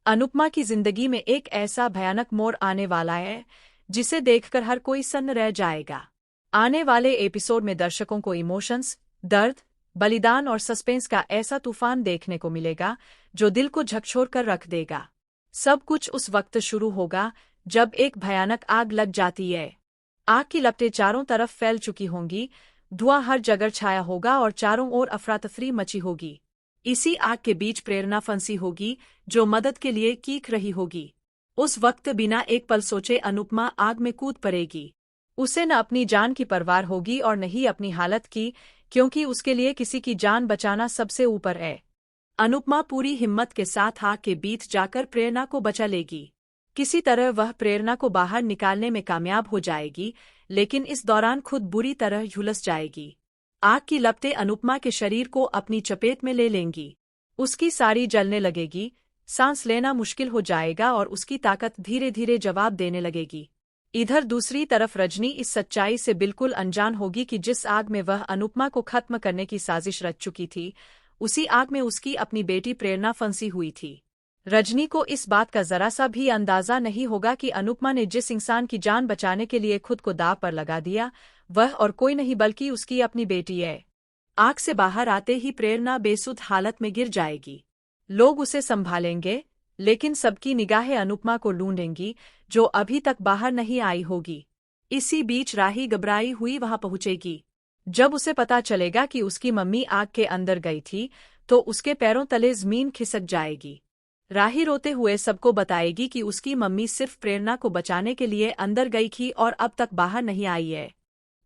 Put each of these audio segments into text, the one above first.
अनुपमा की जिंदगी में एक ऐसा भयानक मोड़ आने वाला है जिसे देखकर हर कोई सन्न रह जाएगा। आने वाले एपिसोड में दर्शकों को इमोशंस, दर्द, बलिदान और सस्पेंस का ऐसा तूफान देखने को मिलेगा जो दिल को झकझोर कर रख देगा। सब कुछ उस वक्त शुरू होगा जब एक भयानक आग लग जाती है। आग की लपटें चारों तरफ फैल चुकी होंगी, धुआं हर जगह छाया होगा और चारों ओर अफरा-तफरी मची होगी। इसी आग के बीच प्रेरणा फंसी होगी जो मदद के लिए चीख रही होगी। उस वक्त बिना एक पल सोचे अनुपमा आग में कूद पड़ेगी। उसे न अपनी जान की परवाह होगी और न ही अपनी हालत की, क्योंकि उसके लिए किसी की जान बचाना सबसे ऊपर है। अनुपमा पूरी हिम्मत के साथ आग के बीच जाकर प्रेरणा को बचा लेगी। किसी तरह वह प्रेरणा को बाहर निकालने में कामयाब हो जाएगी, लेकिन इस दौरान खुद बुरी तरह झुलस जाएगी। आग की लपटें अनुपमा के शरीर को अपनी चपेट में ले लेंगी। उसकी सारी जलने लगेगी, सांस लेना मुश्किल हो जाएगा और उसकी ताकत धीरे धीरे जवाब देने लगेगी। इधर दूसरी तरफ रजनी इस सच्चाई से बिल्कुल अनजान होगी कि जिस आग में वह अनुपमा को खत्म करने की साजिश रच चुकी थी, उसी आग में उसकी अपनी बेटी प्रेरणा फंसी हुई थी। रजनी को इस बात का जरा सा भी अंदाजा नहीं होगा कि अनुपमा ने जिस इंसान की जान बचाने के लिए खुद को दांव पर लगा दिया, वह और कोई नहीं बल्कि उसकी अपनी बेटी है। आग से बाहर आते ही प्रेरणा बेसुध हालत में गिर जाएगी। लोग उसे संभालेंगे, लेकिन सबकी निगाहें अनुपमा को ढूंढेंगी जो अभी तक बाहर नहीं आई होगी। इसी बीच राही घबराई हुई वहां पहुंचेगी। जब उसे पता चलेगा कि उसकी मम्मी आग के अंदर गई थी, तो उसके पैरों तले जमीन खिसक जाएगी। राही रोते हुए सबको बताएगी कि उसकी मम्मी सिर्फ प्रेरणा को बचाने के लिए अंदर गई थी और अब तक बाहर नहीं आई है।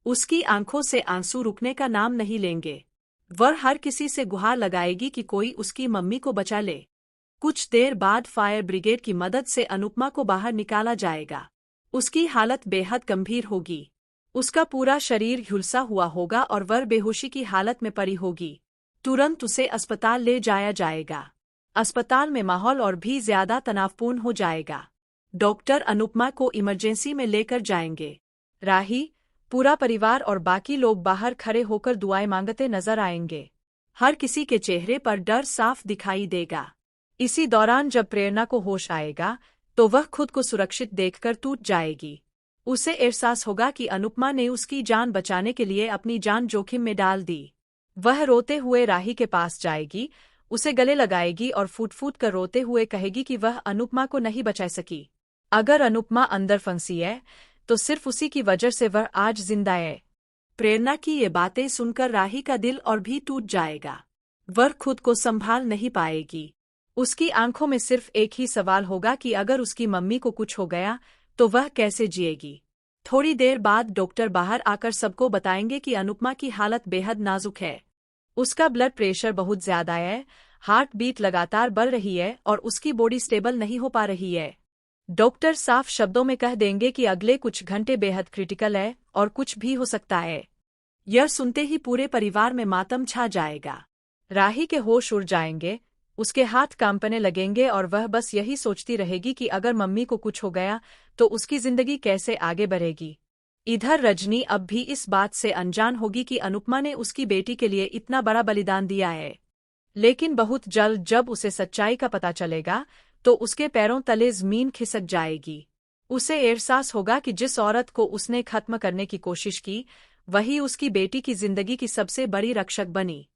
उसकी आंखों से आंसू रुकने का नाम नहीं लेंगे। वह हर किसी से गुहार लगाएगी कि कोई उसकी मम्मी को बचा ले। कुछ देर बाद फायर ब्रिगेड की मदद से अनुपमा को बाहर निकाला जाएगा। उसकी हालत बेहद गंभीर होगी। उसका पूरा शरीर झुलसा हुआ होगा और वह बेहोशी की हालत में पड़ी होगी। तुरंत उसे अस्पताल ले जाया जाएगा। अस्पताल में माहौल और भी ज्यादा तनावपूर्ण हो जाएगा। डॉक्टर अनुपमा को इमरजेंसी में लेकर जाएंगे। राही, पूरा परिवार और बाकी लोग बाहर खड़े होकर दुआएं मांगते नजर आएंगे। हर किसी के चेहरे पर डर साफ दिखाई देगा। इसी दौरान जब प्रेरणा को होश आएगा, तो वह खुद को सुरक्षित देखकर टूट जाएगी। उसे एहसास होगा कि अनुपमा ने उसकी जान बचाने के लिए अपनी जान जोखिम में डाल दी। वह रोते हुए राही के पास जाएगी, उसे गले लगाएगी और फूट फूट कर रोते हुए कहेगी कि वह अनुपमा को नहीं बचा सकी। अगर अनुपमा अंदर फंसी है, तो सिर्फ उसी की वजह से वह आज जिंदा है। प्रेरणा की ये बातें सुनकर राही का दिल और भी टूट जाएगा। वह खुद को संभाल नहीं पाएगी। उसकी आंखों में सिर्फ एक ही सवाल होगा कि अगर उसकी मम्मी को कुछ हो गया, तो वह कैसे जिएगी। थोड़ी देर बाद डॉक्टर बाहर आकर सबको बताएंगे कि अनुपमा की हालत बेहद नाजुक है। उसका ब्लड प्रेशर बहुत ज्यादा है, हार्ट बीट लगातार बढ़ रही है और उसकी बॉडी स्टेबल नहीं हो पा रही है। डॉक्टर साफ शब्दों में कह देंगे कि अगले कुछ घंटे बेहद क्रिटिकल है और कुछ भी हो सकता है। यह सुनते ही पूरे परिवार में मातम छा जाएगा। राही के होश उड़ जाएंगे, उसके हाथ कांपने लगेंगे और वह बस यही सोचती रहेगी कि अगर मम्मी को कुछ हो गया तो उसकी जिंदगी कैसे आगे बढ़ेगी। इधर रजनी अब भी इस बात से अनजान होगी कि अनुपमा ने उसकी बेटी के लिए इतना बड़ा बलिदान दिया है। लेकिन बहुत जल्द जब उसे सच्चाई का पता चलेगा, तो उसके पैरों तले जमीन खिसक जाएगी। उसे एहसास होगा कि जिस औरत को उसने खत्म करने की कोशिश की, वही उसकी बेटी की जिंदगी की सबसे बड़ी रक्षक बनी।